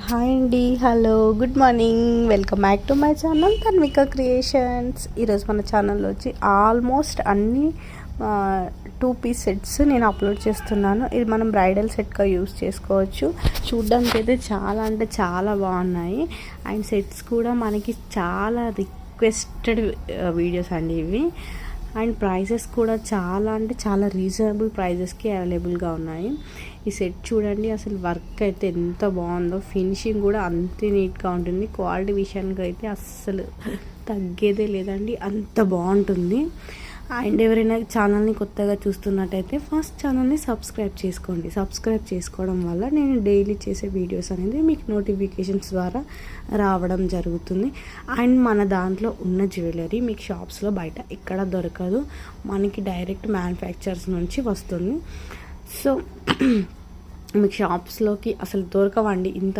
Hi అండి, hello, good morning, welcome back to my channel Tanvika creations. ఈరోజు మన ఛానల్లో వచ్చి ఆల్మోస్ట్ అన్ని 2-piece సెట్స్ నేను అప్లోడ్ చేస్తున్నాను. ఇది మనం బ్రైడల్ సెట్గా యూస్ చేసుకోవచ్చు. చూడ్డానికి అయితే చాలా అంటే చాలా బాగున్నాయి. అండ్ సెట్స్ కూడా మనకి చాలా రిక్వెస్టెడ్ వీడియోస్ అండి ఇవి. అండ్ ప్రైజెస్ కూడా చాలా అంటే చాలా రీజనబుల్ ప్రైజెస్కి అవైలబుల్గా ఉన్నాయి. ఈ సెట్ చూడండి, అసలు వర్క్ అయితే ఎంత బాగుందో, ఫినిషింగ్ కూడా అంతే నీట్గా ఉంటుంది. క్వాలిటీ విషయానికి అయితే అస్సలు తగ్గేదే లేదండి, అంత బాగుంటుంది. అండ్ ఎవరైనా ఛానల్ని కొత్తగా చూస్తున్నట్టయితే ఫస్ట్ ఛానల్ని సబ్స్క్రైబ్ చేసుకోండి. సబ్స్క్రైబ్ చేసుకోవడం వల్ల నేను డైలీ చేసే వీడియోస్ అనేది మీకు నోటిఫికేషన్స్ ద్వారా రావడం జరుగుతుంది. అండ్ మన దాంట్లో ఉన్న జ్యువెలరీ మీకు షాప్స్లో బయట ఎక్కడ దొరకదు, మనకి డైరెక్ట్ మ్యానుఫ్యాక్చర్స్ నుంచి వస్తుంది. సో మీకు షాప్స్లోకి అసలు దొరకవండి ఇంత